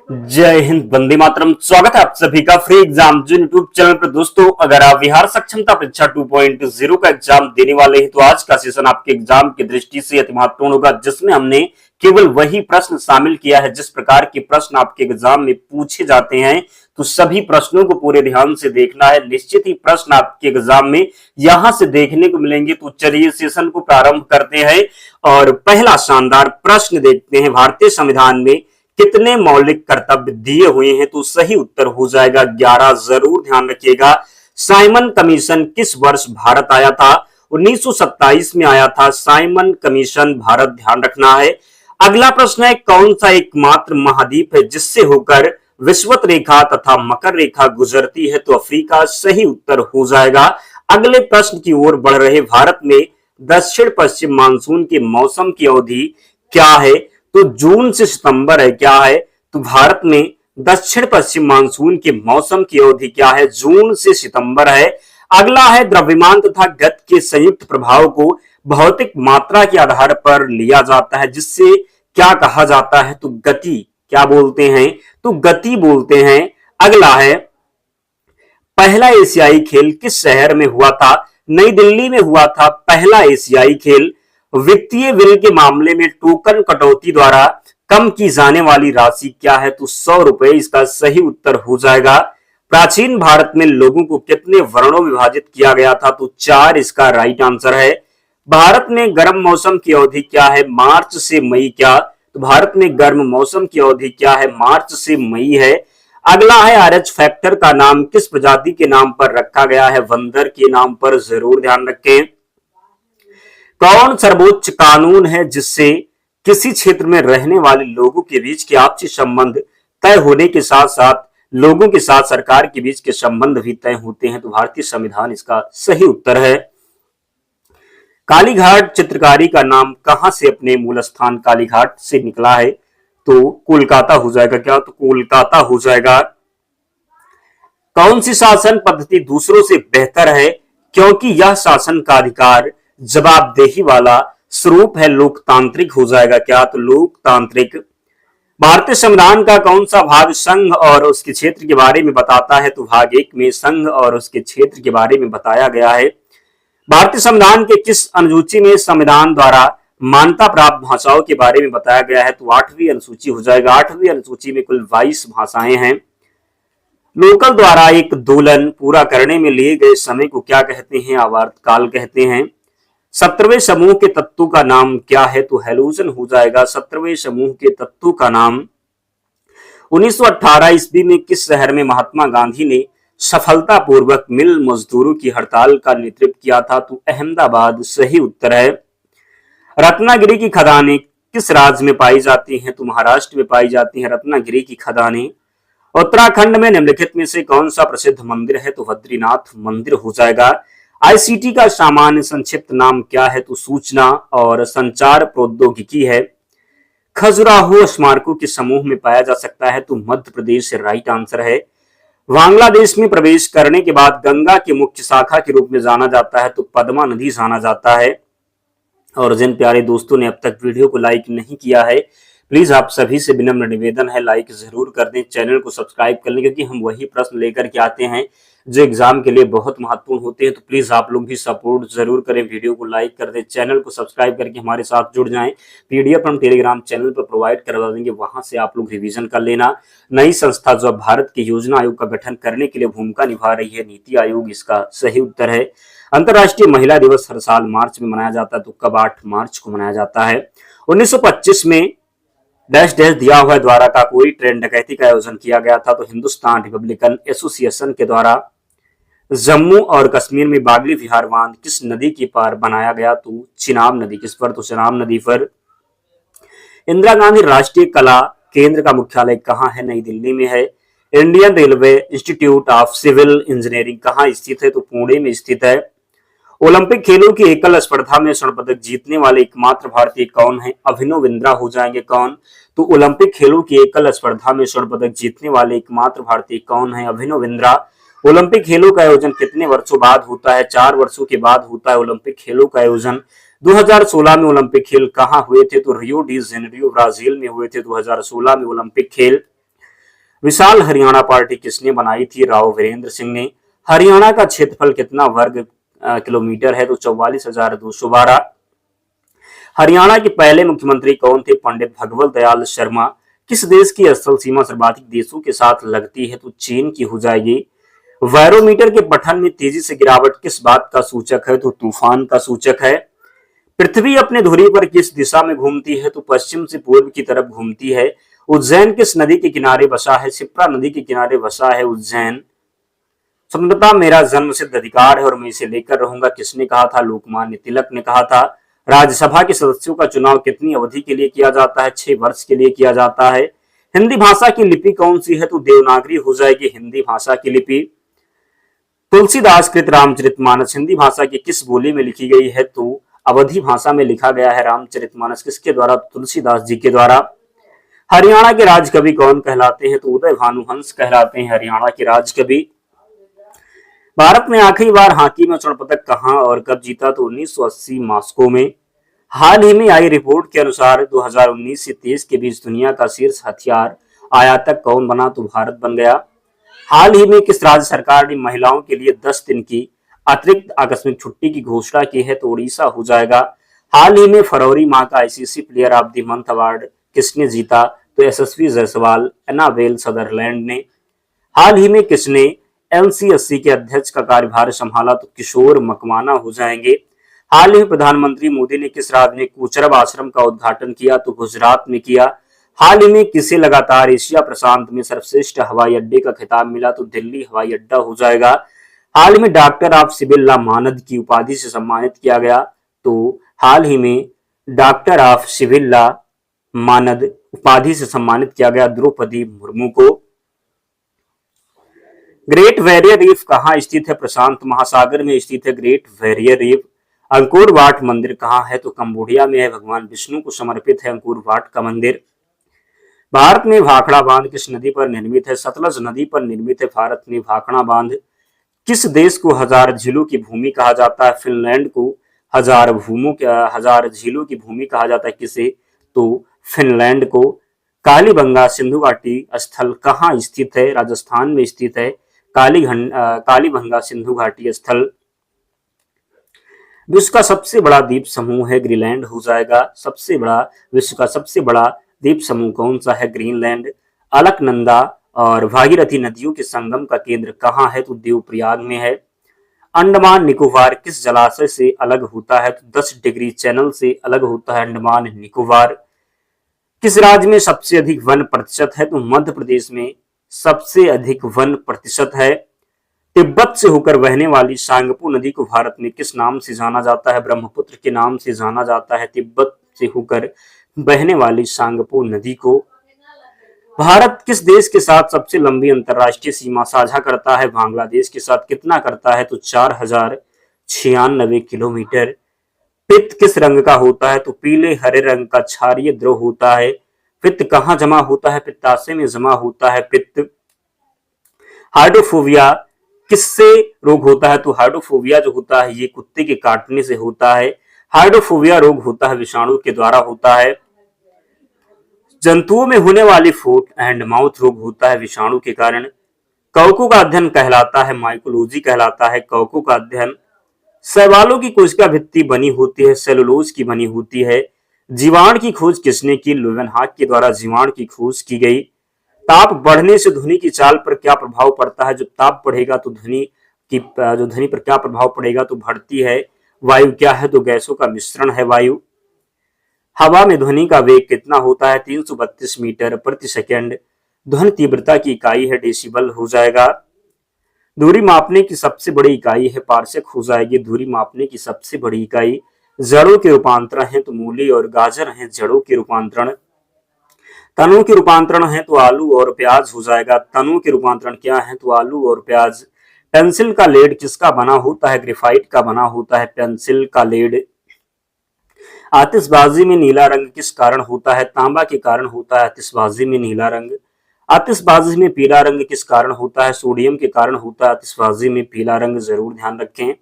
जय हिंद, वंदे मातरम। स्वागत है आप सभी का फ्री एग्जाम जो यूट्यूब चैनल पर। दोस्तों, अगर आप बिहार सक्षमता परीक्षा 2.0 का एग्जाम देने वाले हैं तो आज का सेशन आपके एग्जाम की दृष्टि से अति महत्वपूर्ण होगा, जिसमें हमने केवल वही प्रश्न शामिल किया है जिस प्रकार के प्रश्न आपके एग्जाम में पूछे जाते हैं। तो सभी प्रश्नों को पूरे ध्यान से देखना है। निश्चित ही प्रश्न आपके एग्जाम में यहां से देखने को मिलेंगे। तो चलिए सेशन को प्रारंभ करते हैं और पहला शानदार प्रश्न देखते हैं। भारतीय संविधान में कितने मौलिक कर्तव्य दिए हुए हैं? तो सही उत्तर हो जाएगा 11। जरूर ध्यान रखिएगा। साइमन कमीशन किस वर्ष भारत आया था? 1927 में आया था साइमन कमीशन भारत, ध्यान रखना है। अगला प्रश्न है, कौन सा एकमात्र महाद्वीप है जिससे होकर विषुवत रेखा तथा मकर रेखा गुजरती है? तो अफ्रीका, सही उत्तर हो जाएगा। अगले प्रश्न की ओर बढ़ रहे, भारत में दक्षिण पश्चिम मानसून के मौसम की अवधि क्या है? तो जून से सितंबर है। क्या है? तो भारत में दक्षिण पश्चिम मानसून के मौसम की अवधि क्या है? जून से सितंबर है। अगला है, द्रव्यमान तथा गति के संयुक्त प्रभाव को भौतिक मात्रा के आधार पर लिया जाता है, जिससे क्या कहा जाता है? तो गति क्या बोलते हैं? तो गति बोलते हैं। अगला है, पहला एशियाई खेल किस शहर में हुआ था? नई दिल्ली में हुआ था पहला एशियाई खेल। वित्तीय बिल के मामले में टोकन कटौती द्वारा कम की जाने वाली राशि क्या है? तो 100 रुपए, इसका सही उत्तर हो जाएगा। प्राचीन भारत में लोगों को कितने वर्णों में विभाजित किया गया था? तो 4, इसका राइट आंसर है। भारत में गर्म मौसम की अवधि क्या है? मार्च से मई। क्या? तो भारत में गर्म मौसम की अवधि क्या है? मार्च से मई है। अगला है, आरएच फैक्टर का नाम किस प्रजाति के नाम पर रखा गया है? बंदर के नाम पर, जरूर ध्यान रखें। कौन सर्वोच्च कानून है जिससे किसी क्षेत्र में रहने वाले लोगों के बीच के आपसी संबंध तय होने के साथ साथ लोगों के साथ सरकार के बीच के संबंध भी तय होते हैं? तो भारतीय संविधान, इसका सही उत्तर है। कालीघाट चित्रकारी का नाम कहां से अपने मूल स्थान कालीघाट से निकला है? तो कोलकाता हो जाएगा। क्या? तो कोलकाता हो जाएगा। कौन सी शासन पद्धति दूसरों से बेहतर है क्योंकि यह शासन का अधिकार जवाबदेही वाला स्वरूप है? लोकतांत्रिक हो जाएगा। क्या? तो लोकतांत्रिक। भारतीय संविधान का कौन सा भाग संघ और उसके क्षेत्र के बारे में बताता है? तो भाग 1 में संघ और उसके क्षेत्र के बारे में बताया गया है। भारतीय संविधान के किस अनुसूची में संविधान द्वारा मान्यता प्राप्त भाषाओं के बारे में बताया गया है? तो 8वीं अनुसूची हो जाएगा। 8वीं अनुसूची में कुल 22 भाषाएं हैं। लोकल द्वारा एक दोलन पूरा करने में लिए गए समय को क्या कहते हैं? आवर्तकाल कहते हैं। 17वें समूह के तत्वों का नाम क्या है? तो हैलोजन हो जाएगा। 17वें समूह के तत्वों का नाम। 1918 ईस्वी में किस शहर में महात्मा गांधी ने सफलतापूर्वक मिल मजदूरों की हड़ताल का नेतृत्व किया था? तो अहमदाबाद, सही उत्तर है। रत्नागिरी की खदानें किस राज्य में पाई जाती हैं? तो महाराष्ट्र में पाई जाती हैं रत्नागिरी की खदानें। उत्तराखंड में निम्नलिखित में से कौन सा प्रसिद्ध मंदिर है? तो बद्रीनाथ मंदिर हो जाएगा। आईसीटी का सामान्य संक्षिप्त नाम क्या है? तो सूचना और संचार प्रौद्योगिकी है। खजुराहो स्मारकों के समूह में पाया जा सकता है? तो मध्य प्रदेश, राइट आंसर है। बांग्लादेश में प्रवेश करने के बाद गंगा की मुख्य शाखा के रूप में जाना जाता है? तो पद्मा नदी जाना जाता है। और जिन प्यारे दोस्तों ने अब तक वीडियो को लाइक नहीं किया है, प्लीज आप सभी से विनम्र निवेदन है, लाइक जरूर कर दें, चैनल को सब्सक्राइब कर लें, क्योंकि हम वही प्रश्न लेकर के आते हैं जो एग्जाम के लिए बहुत महत्वपूर्ण होते हैं। तो प्लीज आप लोग भी सपोर्ट जरूर करें, वीडियो को लाइक कर दें, चैनल को सब्सक्राइब करके हमारे साथ जुड़ जाएं। पीडीएफ हम टेलीग्राम चैनल पर प्रोवाइड करवा देंगे, वहां से आप लोग रिवीजन कर लेना। नई संस्था जो भारत के योजना आयोग का गठन करने के लिए भूमिका निभा रही है, नीति आयोग, इसका सही उत्तर है। अंतर्राष्ट्रीय महिला दिवस हर साल मार्च में मनाया जाता है, तो कब? 8 मार्च को मनाया जाता है। 1925 में डैश डैश दिया हुआ द्वारा का कोई ट्रेन डकैती का आयोजन किया गया था? तो हिंदुस्तान रिपब्लिकन एसोसिएशन के द्वारा। जम्मू और कश्मीर में बागली विहार बांध किस नदी के पार बनाया गया? तो चिनाब नदी। किस पर? तो चिनाब नदी पर। इंदिरा गांधी राष्ट्रीय कला केंद्र का मुख्यालय कहाँ है? नई दिल्ली में है। Indian Railway Institute of Civil Engineering कहाँ स्थित है? तो पुणे में स्थित है। ओलंपिक खेलों की एकल स्पर्धा में स्वर्ण पदक जीतने वाले एकमात्र भारतीय कौन है? अभिनव बिंद्रा हो जाएंगे। कौन? तो ओलंपिक खेलों की एकल स्पर्धा में स्वर्ण पदक जीतने वाले एकमात्र भारतीय कौन है? अभिनव बिंद्रा। ओलंपिक खेलों का आयोजन कितने वर्षों बाद होता है? 4 वर्षों के बाद होता है ओलंपिक खेलों का आयोजन। 2016 में ओलंपिक खेल कहाँ हुए थे? तो रियो डी जेनेरियो ब्राजील में हुए थे 2016 में ओलंपिक खेल। विशाल हरियाणा पार्टी किसने बनाई थी? राव वीरेंद्र सिंह ने। हरियाणा का क्षेत्रफल कितना वर्ग किलोमीटर है? तो 44,212। हरियाणा के पहले मुख्यमंत्री कौन थे? पंडित भगवत दयाल शर्मा। किस देश की स्थल सीमा सर्वाधिक देशों के साथ लगती है? तो चीन की हो जाएगी। बैरोमीटर के पठन में तेजी से गिरावट किस बात का सूचक है? तो तूफान का सूचक है। पृथ्वी अपने धुरी पर किस दिशा में घूमती है? तो पश्चिम से पूर्व की तरफ घूमती है। उज्जैन किस नदी के किनारे बसा है? शिप्रा नदी के किनारे बसा है उज्जैन। स्वतंत्रता मेरा जन्मसिद्ध अधिकार है और मैं इसे लेकर रहूंगा, किसने कहा था? लोकमान्य तिलक ने कहा था। राज्यसभा के सदस्यों का चुनाव कितनी अवधि के लिए किया जाता है? 6 वर्ष के लिए किया जाता है। हिंदी भाषा की लिपि कौन सी है? तो देवनागरी हो जाएगी हिंदी भाषा की लिपि। तुलसीदास कृत रामचरितमानस हिंदी भाषा की किस बोली में लिखी गई है? तो अवधी भाषा में लिखा गया है रामचरितमानस। किसके द्वारा? तुलसीदास जी के द्वारा। हरियाणा के राजकवि कौन कहलाते हैं? तो उदय भानुहंस कहलाते हैं हरियाणा के राजकवि। भारत ने आखिरी बार हॉकी में स्वर्ण पदक कहां और कब जीता? तो 1980 मॉस्को में। हाल ही में आई रिपोर्ट के अनुसार 2019 से 23 के बीच दुनिया का शीर्ष हथियार आयातक कौन बना? तो भारत बन गया। हाल ही में किस राज्य सरकार ने महिलाओं के लिए 10 दिन की अतिरिक्त आकस्मिक छुट्टी की घोषणा की है? तो उड़ीसा हो जाएगा। हाल ही में फरवरी माह का ICC player of the month award किसने जीता? तो यशस्वी जायसवाल, एनाबेल सदरलैंड ने। हाल ही में किसने एनसीएससी के अध्यक्ष का कार्यभार संभाला? तो किशोर मकवाना हो जाएंगे। हाल ही में प्रधानमंत्री मोदी ने किस राज्य में कुचरब आश्रम का उद्घाटन किया? तो गुजरात में किया। हाल ही में किसे लगातार एशिया प्रशांत में सर्वश्रेष्ठ हवाई अड्डे का खिताब मिला? तो दिल्ली हवाई अड्डा हो जाएगा। हाल ही में डॉक्टर ऑफ सिविल लॉ मानद की उपाधि से सम्मानित किया गया। तो हाल ही में डॉक्टर ऑफ सिविल लॉ मानद उपाधि से सम्मानित किया गया द्रौपदी मुर्मू को। ग्रेट बैरियर रीफ कहाँ स्थित है? प्रशांत महासागर में स्थित है great barrier reef. Angkor Wat मंदिर कहाँ है? तो कंबोडिया में है। भगवान विष्णु को समर्पित है अंकोर वाट का मंदिर। भारत में भाखड़ा बांध किस नदी पर निर्मित है? सतलज नदी पर निर्मित है भारत में भाखड़ा बांध। किस देश को हजार झीलों की भूमि कहा जाता है? फिनलैंड को हजार झीलों की भूमि कहा जाता है। किसे? तो फिनलैंड को। कालीबंगा सिंधु घाटी स्थल कहाँ स्थित है? राजस्थान में स्थित है कालीबंगा सिंधु घाटी स्थल। विश्व का सबसे बड़ा द्वीप समूह है ग्रीनलैंड हो जाएगा। विश्व का सबसे बड़ा द्वीप समूह कौन सा है? ग्रीनलैंड। अलकनंदा और भागीरथी नदियों के संगम का केंद्र कहाँ है? तो देवप्रयाग में है। अंडमान निकोबार किस जलाशय से अलग होता है? तो 10 डिग्री चैनल से अलग होता है अंडमान निकोबार। किस राज्य में सबसे अधिक वन प्रतिशत है? तो मध्य प्रदेश में सबसे अधिक वन प्रतिशत है। तिब्बत से होकर बहने वाली सांगपो नदी को भारत में किस नाम से जाना जाता है? ब्रह्मपुत्र के नाम से जाना जाता है तिब्बत से होकर बहने वाली सांगपो नदी को। भारत किस देश के साथ सबसे लंबी अंतरराष्ट्रीय सीमा साझा करता है? बांग्लादेश के साथ। कितना करता है? तो 4096 किलोमीटर। पित्त किस रंग का होता है? तो पीले हरे रंग का क्षारीय द्रव होता है। पित्त कहाँ जमा होता है? पित्ताशय में जमा होता है पित्त। हाइड्रोफोबिया किससे रोग होता है? तो हाइड्रोफोबिया जो होता है ये कुत्ते के काटने से होता है। हाइड्रोफोबिया रोग होता है विषाणु के द्वारा होता है। जंतुओं में होने वाली फुट एंड माउथ रोग होता है विषाणु के कारण। कवकों का अध्ययन कहलाता है माइकोलॉजी कहलाता है कवकों का अध्ययन। शैवालों की कोशिका भित्ति बनी होती है सेलुलोज की बनी होती है। जीवाणु की खोज किसने की? लुवेनहाक के द्वारा जीवाणु की खोज की गई। ताप बढ़ने से ध्वनि की चाल पर क्या प्रभाव पड़ता है? जब ताप बढ़ेगा तो ध्वनि पर क्या प्रभाव पड़ेगा? तो बढ़ती है। वायु क्या है? तो गैसों का मिश्रण है वायु। हवा में ध्वनि का वेग कितना होता है? 332 मीटर प्रति सेकंड। ध्वनि तीव्रता की इकाई है डेसिबल हो जाएगा। दूरी मापने की सबसे बड़ी इकाई है पार्सेक हो जाएगी। दूरी मापने की सबसे बड़ी इकाई। जड़ों के रूपांतरण है तो मूली और गाजर है जड़ों के रूपांतरण। तनु के रूपांतरण है तो आलू और प्याज हो जाएगा। तनु के रूपांतरण क्या है? तो आलू और प्याज। पेंसिल का लेड किसका बना होता है? ग्रेफाइट का बना होता है पेंसिल का लेड। आतिशबाजी में नीला रंग किस कारण होता है? तांबा के कारण होता है आतिशबाजी में नीला रंग। आतिशबाजी में पीला रंग किस कारण होता है? सोडियम के कारण होता है आतिशबाजी में पीला रंग, जरूर ध्यान रखें।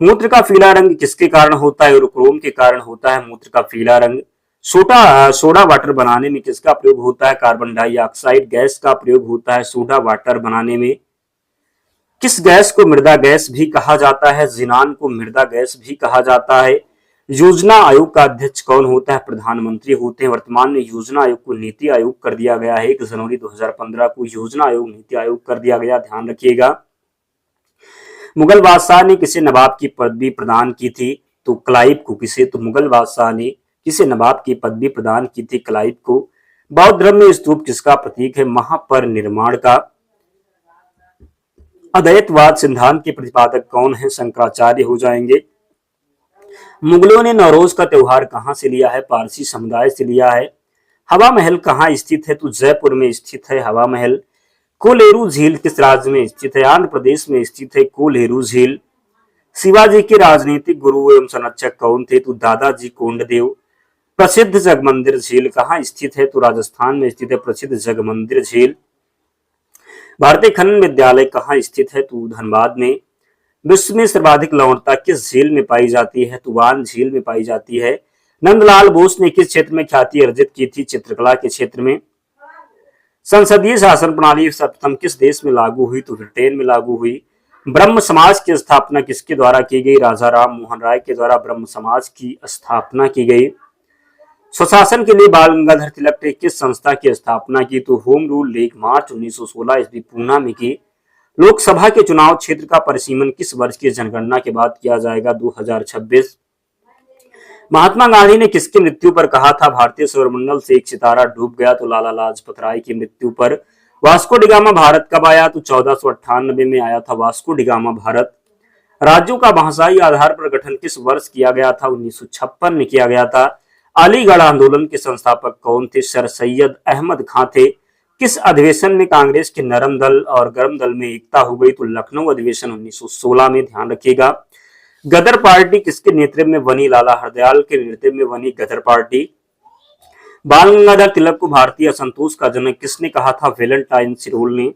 मूत्र का पीला रंग किसके कारण होता है? यूरोक्रोम के कारण होता है मूत्र का पीला रंग। सोडा वाटर बनाने में किसका प्रयोग होता है? कार्बन डाइऑक्साइड गैस का प्रयोग होता है सोडा वाटर बनाने में। किस गैस को मृदा गैस भी कहा जाता है? जिनान को मृदा गैस भी कहा जाता है। योजना आयोग का अध्यक्ष कौन होता है? प्रधानमंत्री होते हैं। वर्तमान में योजना आयोग को नीति आयोग कर दिया गया है। 1 जनवरी 2015 को योजना आयोग नीति आयोग कर दिया गया, ध्यान रखिएगा। मुगल बादशाह ने किसे नवाब की पदवी प्रदान की थी? तो क्लाइव को। किसे? तो मुगल बादशाह ने किसे नवाब की पदवी प्रदान की थी? क्लाइव को। बौद्ध धर्म में स्तूप किसका प्रतीक है? महापरिनिर्वाण का। अद्वैतवाद सिद्धांत के प्रतिपादक कौन है? शंकराचार्य हो जाएंगे। मुगलों ने नौरोज का त्योहार कहां से लिया है? पारसी समुदाय से लिया है। हवा महल कहां स्थित है? तो जयपुर में स्थित है हवा महल। कोलेरू झील किस राज्य में स्थित है? आंध्र प्रदेश में स्थित है कोलेरू झील। शिवाजी के राजनीतिक गुरु एवं संरक्षक कौन थे? तो दादाजी कोंडदेव। प्रसिद्ध जगमंदिर झील कहां स्थित है? तो राजस्थान में स्थित है प्रसिद्ध जगमंदिर झील। भारतीय खनन विद्यालय कहां स्थित है? तो धनबाद में। विश्व में सर्वाधिक लवणता किस झील में पाई जाती है? तो वान झील में पाई जाती है। नंदलाल बोस ने किस क्षेत्र में ख्याति अर्जित की थी? चित्रकला के क्षेत्र में। संसदीय शासन प्रणाली सर्वप्रथम किस देश में लागू हुई? तो ब्रिटेन में लागू हुई। ब्रह्म समाज की स्थापना किसके द्वारा की गई? राजा राम मोहन राय के द्वारा ब्रह्म समाज की स्थापना की गई। स्वशासन के लिए बाल गंगाधर तिलक ने किस संस्था की स्थापना की? तो होम रूल लीग, मार्च 1916 ईस्वी पूना में की। लोकसभा के चुनाव क्षेत्र का परिसीमन किस वर्ष की जनगणना के बाद किया जाएगा? 2026। महात्मा गांधी ने किसकी मृत्यु पर कहा था भारतीय सौरमंडल से एक सितारा डूब गया? तो लाला लाजपत राय की मृत्यु पर। वास्को डिगामा भारत कब आया? तो 1498 में आया था वास्को डिगामा भारत। राज्यों का भाषाई आधार पर गठन किस वर्ष किया गया था? 1956 में किया गया था। अलीगढ़ आंदोलन के संस्थापक कौन थे? सर सैयद अहमद खां थे। किस अधिवेशन में कांग्रेस के नरम दल और गर्म दल में एकता हो गई? तो लखनऊ अधिवेशन 1916 में, ध्यान रखिएगा। गदर पार्टी किसके नेतृत्व में बनी? लाला हरदयाल के नेतृत्व में बनी गदर पार्टी। बाल गंगाधर तिलक को भारतीय असंतोष का जनक किसने कहा था? वेलेंटाइन सिरोल ने।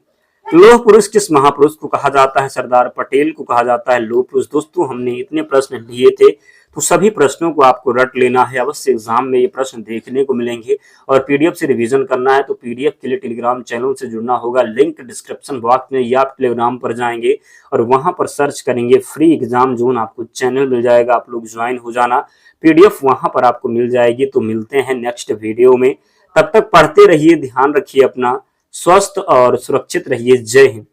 लौह पुरुष किस महापुरुष को कहा जाता है? सरदार पटेल को कहा जाता है लौह पुरुष। दोस्तों, हमने इतने प्रश्न लिए थे, तो सभी प्रश्नों को आपको रट लेना है। अवश्य एग्जाम में ये प्रश्न देखने को मिलेंगे और पीडीएफ से रिवीजन करना है। तो पीडीएफ के लिए टेलीग्राम चैनल से जुड़ना होगा। लिंक डिस्क्रिप्शन बॉक्स में, या आप टेलीग्राम पर जाएंगे और वहां पर सर्च करेंगे फ्री एग्जाम जोन, आपको चैनल मिल जाएगा। आप लोग ज्वाइन हो जाना, पीडीएफ वहां पर आपको मिल जाएगी। तो मिलते हैं नेक्स्ट वीडियो में, तब तक पढ़ते रहिए, ध्यान रखिए अपना, स्वस्थ और सुरक्षित रहिए। जय हिंद।